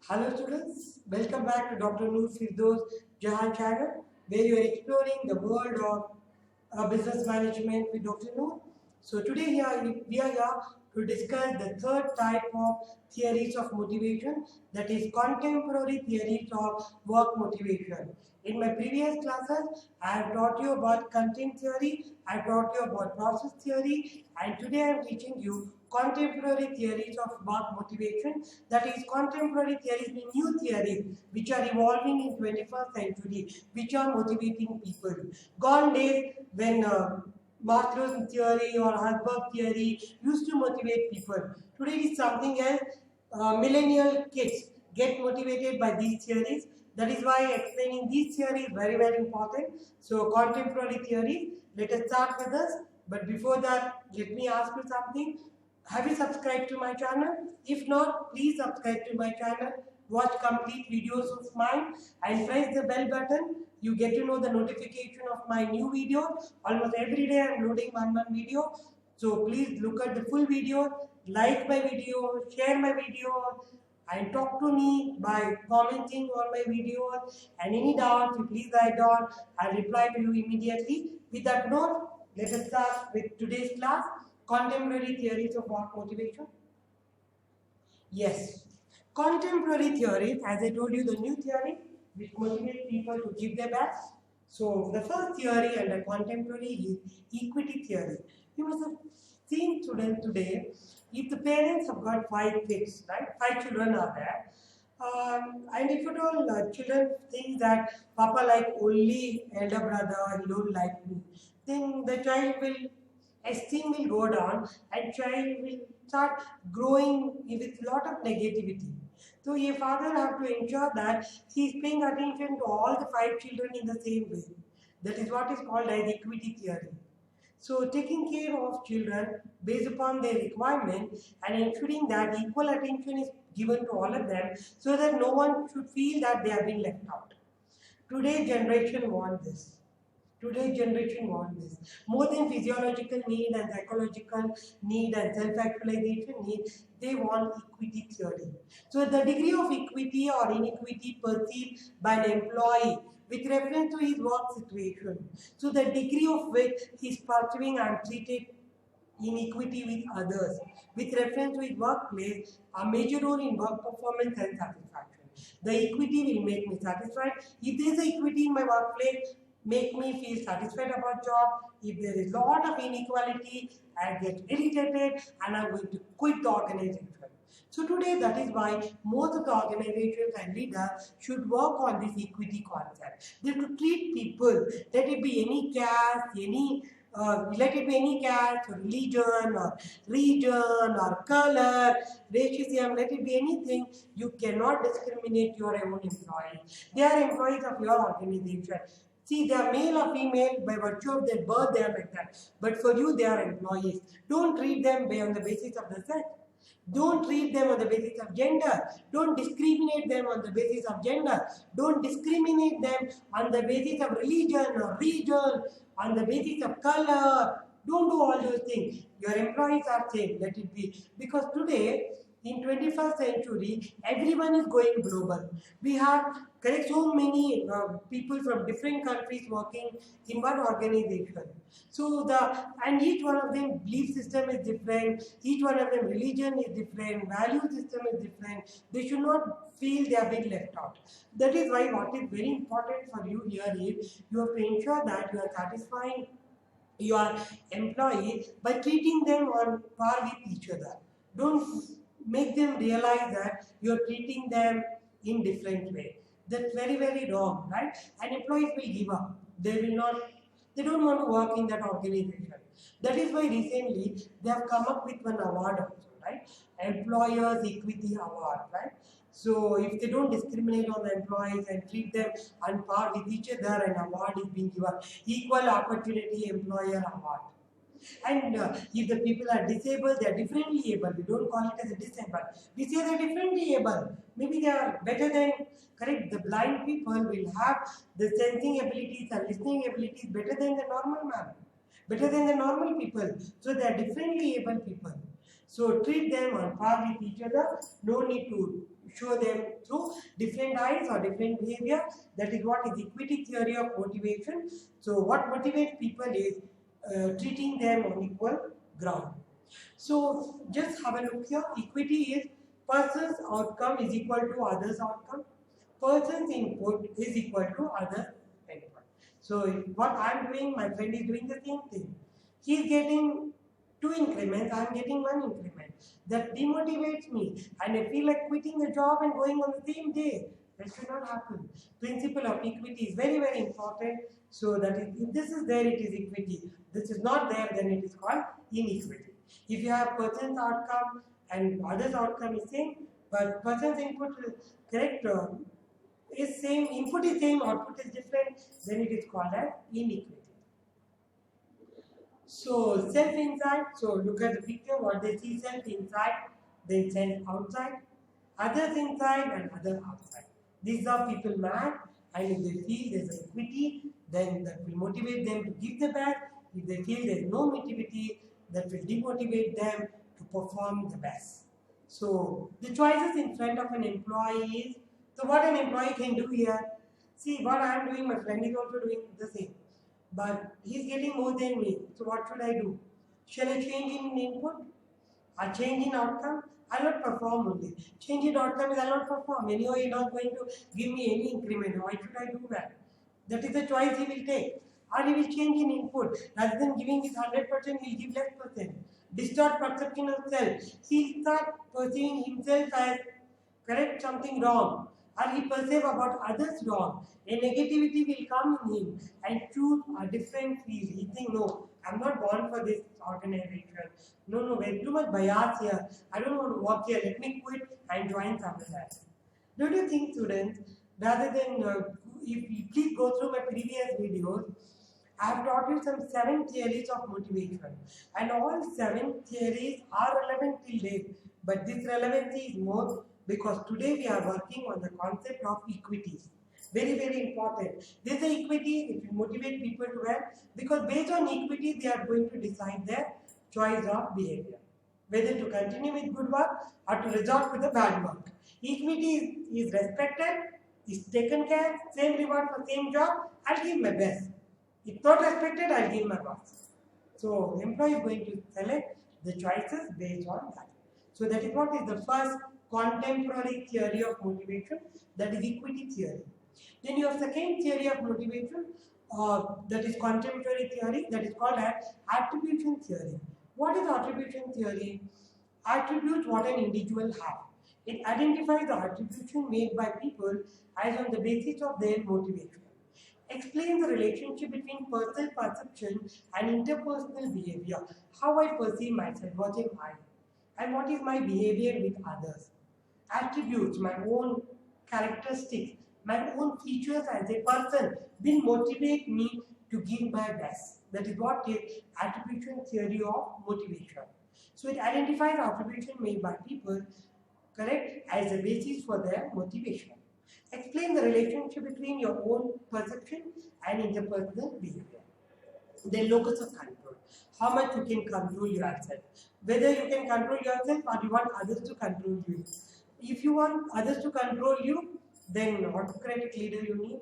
Hello students, welcome back to Dr. Noor Firdaus Jahan channel where you are exploring the world of business management with Dr. Noor. So today we are here to discuss the third type of theories of motivation, that is contemporary theories of work motivation. In my previous classes, I have taught you about content theory, I have taught you about process theory, and today I am teaching you contemporary theories of work motivation, that is contemporary theories, the new theories which are evolving in 21st century, which are motivating people. Gone days when Maslow's theory or Herzberg theory used to motivate people. Today it is something else. Millennial kids get motivated by these theories. That is why explaining these theories is very, very important. So contemporary theory, let us start with this. But before that, let me ask you something. Have you subscribed to my channel? If not, please subscribe to my channel. Watch complete videos of mine and press the bell button. You get to know the notification of my new video. Almost every day I am loading one video. So please look at the full video, like my video, share my video, and talk to me by commenting on my videos. And any doubts, you please write down. I'll reply to you immediately. With that note, let us start with today's class. Contemporary theories of work motivation. Yes, contemporary theories, as I told you, the new theory which motivate people to give their best. So the first theory under contemporary is equity theory. You must have seen students today, if the parents have got 5 kids, right? 5 children are there. And if at all children think that Papa like only elder brother, he don't like me, then the child will esteem will go down and child will start growing with lot of negativity. So a father have to ensure that he is paying attention to all the 5 children in the same way. That is what is called as equity theory. So taking care of children based upon their requirement and ensuring that equal attention is given to all of them so that no one should feel that they have been left out. Today's generation want this. Today's generation want this. More than physiological need and psychological need and self-actualization need, they want equity theory. So the degree of equity or inequity perceived by an employee with reference to his work situation. So the degree of which he is perceiving I am treated in equity with others with reference to his workplace a major role in work performance and satisfaction. The equity will make me satisfied. If there is equity in my workplace, make me feel satisfied about job. If there is lot of inequality, I get irritated and I'm going to quit the organization. So today that is why most of the organizations and leaders should work on this equity concept. They have to treat people, let it be any caste, let it be any caste, or religion, or region, or color, racism, let it be anything. You cannot discriminate your own employees. They are employees of your organization. See, they are male or female by virtue of their birth, they are like that. But for you, they are employees. Don't treat them on the basis of the sex. Don't treat them on the basis of gender. Don't discriminate them on the basis of gender. Don't discriminate them on the basis of religion or region, on the basis of color. Don't do all those things. Your employees are same, let it be. Because today, in 21st century, everyone is going global. We have correct so many people from different countries working in one organization. So and each one of them belief system is different, each one of them religion is different, value system is different. They should not feel they are being left out. That is why what is very important for you here is you have to ensure that you are satisfying your employee by treating them on par with each other. Don't make them realize that you are treating them in different way. That's very, very wrong, right? And employees will give up. They don't want to work in that organization. That is why recently they have come up with one award also, right? Employers Equity Award, right? So if they don't discriminate on the employees and treat them on par with each other, an award is being given. Equal Opportunity Employer Award. And if the people are disabled, they are differently able. We don't call it as a disabled. We say they are differently able. Maybe they are better than, correct, the blind people will have the sensing abilities and listening abilities better than the normal man, better than the normal people. So they are differently able people. So treat them on par with each other. No need to show them through different eyes or different behavior. That is what is equity theory of motivation. So what motivates people is treating them on equal ground. So just have a look here. Equity is person's outcome is equal to others' outcome. Person's input is equal to other input. So what I'm doing, my friend is doing the same thing. He's getting 2 increments, I'm getting 1 increment. That demotivates me and I feel like quitting the job and going on the same day. That should not happen. Principle of equity is very, very important. So that if this is there, it is equity. This is not there, then it is called inequity. If you have person's outcome and others' outcome is same, but person's input correct is same, input is same, output is different, then it is called as inequity. So self-inside, so look at the picture, what they see self inside, then self outside, others inside and other outside. These are people mad, and if they feel there's an equity, then that will motivate them to give the best. If they feel there's no motivity, that will demotivate them to perform the best. So the choices in front of an employee is, so what an employee can do here, see what I am doing, my friend is also doing the same. But he's getting more than me. So what should I do? Shall I change in input? A change in outcome? I'll not perform only. Change in outcome is I'll not perform. Anyhow, you're not going to give me any increment. Why should I do that? That is the choice he will take. Or he will change in input. Rather than giving it 100%, he'll give less percent. Distort perception of self. He'll start perceiving himself as correct something wrong, or he perceive about others wrong. A negativity will come in him and choose a different field. He think, no, I'm not born for this organization. No, there's too much bias here. I don't want to work here. Let me quit and join something else. Don't you think, students, rather than if you please go through my previous videos, I have taught you some 7 theories of motivation, and all 7 theories are relevant till date. But this relevancy is more because today we are working on the concept of equities. Very, very important. This is equity, it will motivate people to work because based on equity, they are going to decide their choice of behavior. Whether to continue with good work or to resort to the bad work. Equity is respected, is taken care, same reward for same job, I'll give my best. If not respected, I'll give my best. So employee is going to select the choices based on that. So that is what is the first contemporary theory of motivation, that is equity theory. Then you have second theory of motivation, that is contemporary theory, that is called as attribution theory. What is attribution theory? Attributes what an individual has. It identifies the attribution made by people as on the basis of their motivation. Explain the relationship between personal perception and interpersonal behavior. How I perceive myself, what am I, and what is my behavior with others. Attributes, my own characteristics, my own features as a person will motivate me to give my best. That is what is attribution theory of motivation. So it identifies attribution made by people, correct, as a basis for their motivation. Explain the relationship between your own perception and interpersonal behavior. Then locus of control. How much you can control yourself. Whether you can control yourself or you want others to control you. If you want others to control you, then autocratic leader you need.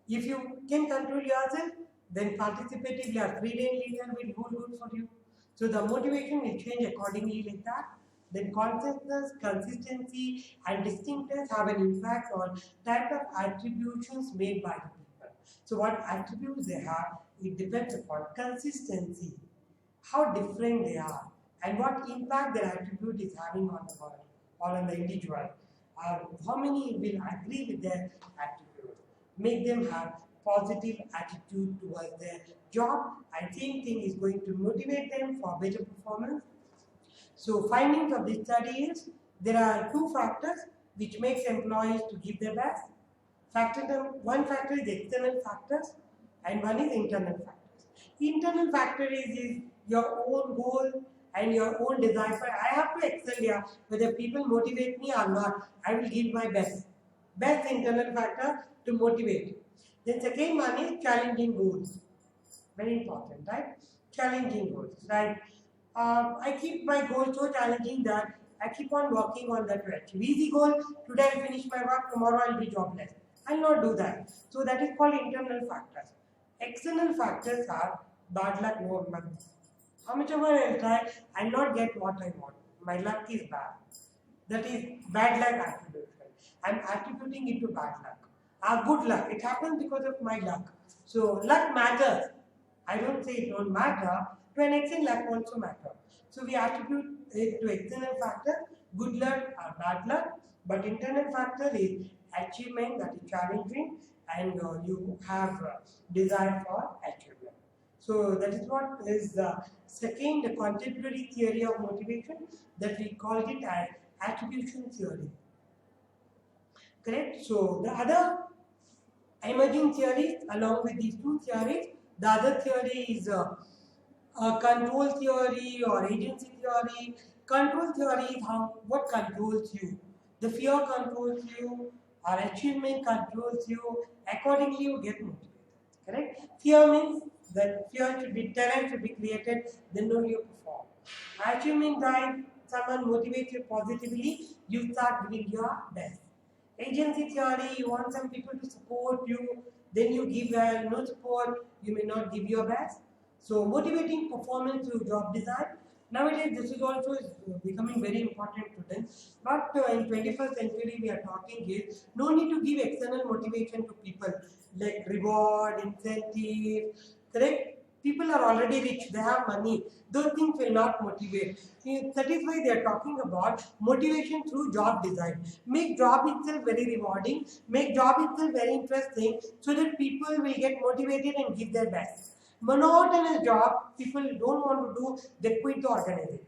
If you can control yourself, then participative or freedom leader will go good for you. So the motivation will change accordingly like that. Then consciousness, consistency, and distinctness have an impact on type of attributions made by the people. So what attributes they have, it depends upon consistency, how different they are, and what impact their attribute is having on the world or on the individual. How many will agree with their attribute, make them have positive attitude towards their job, and same thing is going to motivate them for better performance. So findings of this study is, there are 2 factors which makes employees to give their best. One factor is external factors and one is internal factors. Internal factor is your own goal and your own desire. I have to excel here, whether people motivate me or not, I will give my best. Best internal factor to motivate. Then second one is challenging goals. Very important, right? Challenging goals, right? I keep my goals so challenging that I keep on working on that to achieve. Easy goal, today I finish my work, tomorrow I'll be jobless. I'll not do that. So that is called internal factors. External factors are bad luck, no money. How much ever I try, I'll not get what I want. My luck is bad. That is bad luck attribution. I'm attributing it to bad luck. Good luck. It happens because of my luck. So luck matters. I don't say it don't matter. To an extent, luck also matters. So we attribute it to external factor, good luck or bad luck. But internal factor is achievement that is challenging and you have desire for achievement. So that is what is the second contemporary theory of motivation that we call it as attribution theory. Correct? So the other emerging theories along with these two theories, the other theory is control theory or agency theory. Control theory is what controls you. The fear controls you, or achievement controls you. Accordingly, you get motivated. Correct? Fear means that talent should be created, then only you perform. Achievement drive, someone motivates you positively, you start giving your best. Agency theory, you want some people to support you, then you give no support, you may not give your best. So motivating performance through job design. Nowadays, this is also becoming very important today. But in 21st century, we are talking here, no need to give external motivation to people like reward, incentive, correct? People are already rich, they have money. Those things will not motivate. That is why they are talking about motivation through job design. Make job itself very rewarding, make job itself very interesting so that people will get motivated and give their best. Monotonous job, people don't want to do, they quit the organization.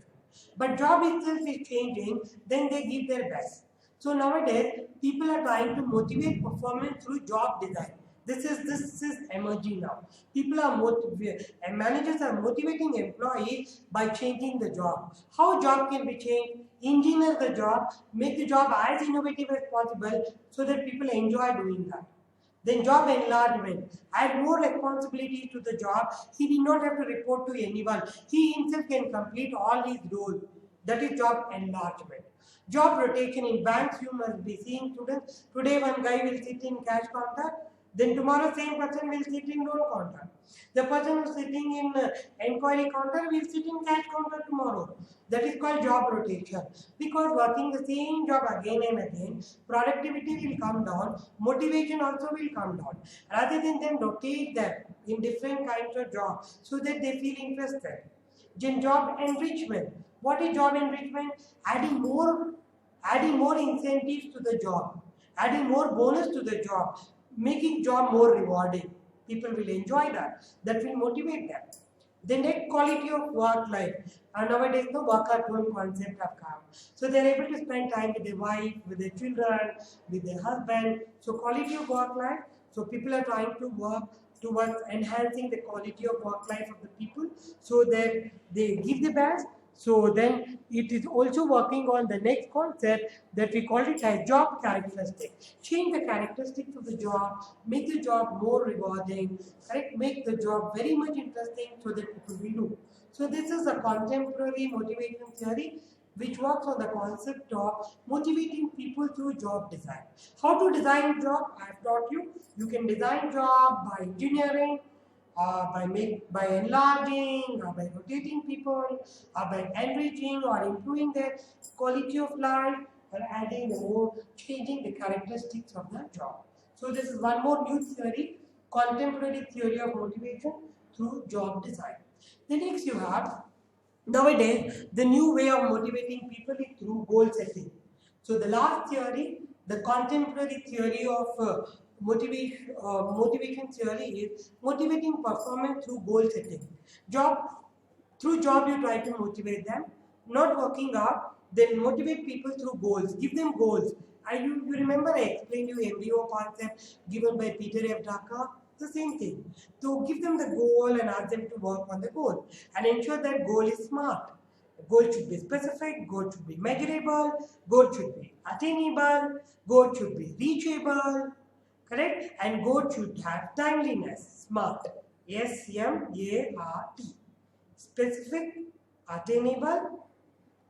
But job itself is changing, then they give their best. So nowadays, people are trying to motivate performance through job design. This is emerging now. People are and managers are motivating employees by changing the job. How job can be changed? Engineer the job, make the job as innovative as possible so that people enjoy doing that. Then job enlargement. Add more responsibilities to the job. He did not have to report to anyone. He himself can complete all his roles. That is job enlargement. Job rotation in banks, you must be seeing students. Today one guy will sit in cash counter. Then tomorrow same person will sit in loan counter. The person who is sitting in enquiry counter will sit in cash counter tomorrow. That is called job rotation. Because working the same job again and again, productivity will come down, motivation also will come down. Rather than them rotate them in different kinds of jobs so that they feel interested. Then job enrichment. What is job enrichment? Adding more incentives to the job, adding more bonus to the job, making job more rewarding. People will enjoy that. That will motivate them. The next quality of work life. And nowadays, the work at home concept have come. So they are able to spend time with their wife, with their children, with their husband. So quality of work life. So people are trying to work towards enhancing the quality of work life of the people so that they give the best. So then it is also working on the next concept that we call it as job characteristics. Change the characteristics of the job, make the job more rewarding, correct? Make the job very much interesting so that people will do. So this is a contemporary motivation theory which works on the concept of motivating people through job design. How to design a job? I have taught you. You can design job by engineering, by enlarging, or by rotating people, or by enriching or improving their quality of life, or adding more, changing the characteristics of the job. So this is one more new theory, contemporary theory of motivation through job design. The next you have, nowadays, the new way of motivating people is through goal setting. So the last theory, the contemporary theory of motivation theory is motivating performance through goal setting. Through job you try to motivate them, not working out, then motivate people through goals. Give them goals. You remember I explained you MBO concept given by Peter F. Drucker? The same thing. So give them the goal and ask them to work on the goal and ensure that goal is smart. Goal should be specific, goal should be measurable, goal should be attainable, goal should be reachable, correct? And goal should have timeliness, SMART. SMART. Specific, attainable,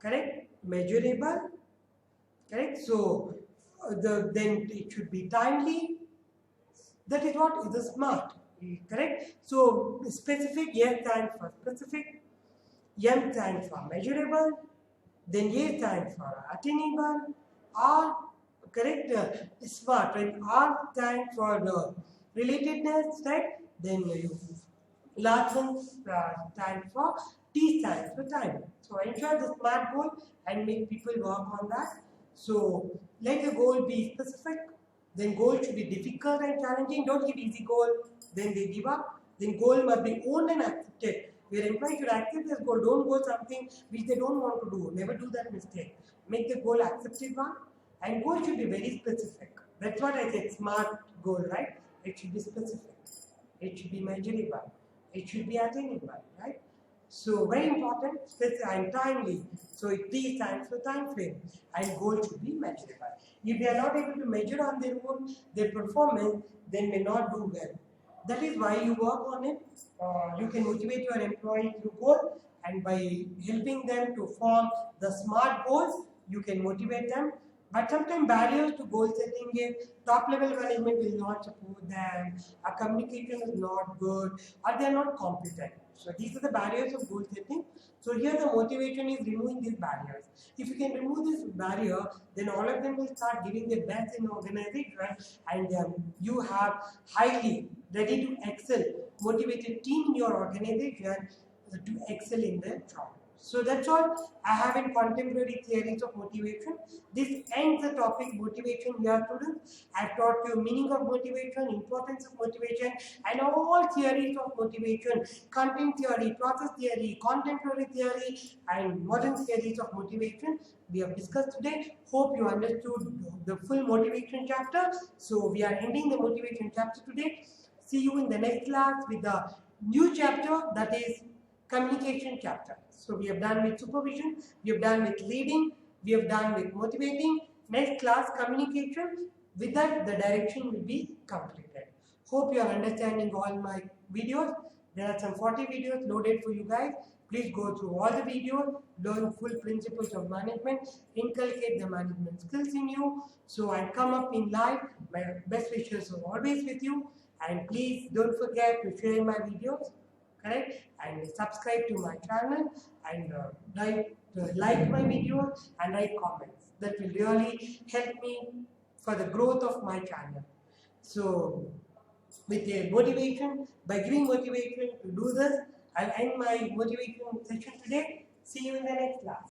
correct? Measurable, correct? So then it should be timely. That is what is the SMART, correct? So specific, S stands for specific, M stands for measurable, then A stands for attainable, R, correct? SMART, right? R stands for the relatedness, right? Then you last one stand for T stands for time. So ensure the SMART goal and make people work on that. So let the goal be specific. Then goal should be difficult and challenging. Don't give easy goal. Then they give up. Then goal must be owned and accepted. Your employee should accept this goal. Don't go something which they don't want to do. Never do that mistake. Make the goal accepted one. And goal should be very specific. That's what I said. SMART goal, right? It should be specific. It should be measurable. It should be attainable, right? So very important, specific and timely. So T stands for time frame, and goal should be measurable. If they are not able to measure on their own their performance, then may not do well. That is why you work on it. You can motivate your employee through goal, and by helping them to form the SMART goals, you can motivate them. But sometimes barriers to goal setting is top level management will not support them, our communication is not good, or they are not competent. So these are the barriers of goal setting. So here the motivation is removing these barriers. If you can remove this barrier, then all of them will start giving their best in the organization, and you have highly ready to excel, motivated team in your organization to excel in their job. So that's all I have in contemporary theories of motivation. This ends the topic motivation here, students. I've taught you meaning of motivation, importance of motivation, and all theories of motivation, content theory, process theory, contemporary theory, and modern theories of motivation we have discussed today. Hope you understood the full motivation chapter. So we are ending the motivation chapter today. See you in the next class with the new chapter, that is communication chapter. So we have done with supervision, we have done with leading, we have done with motivating. Next class, communication. With that, the direction will be completed. Hope you are understanding all my videos. There are some 40 videos loaded for you guys. Please go through all the videos, learn full principles of management, inculcate the management skills in you. So I come up in live. My best wishes are always with you. And please don't forget to share my videos, correct, and subscribe to my channel, and like my videos and write comments. That will really help me for the growth of my channel. So with a motivation, by giving motivation to do this, I'll end my motivation session today. See you in the next class.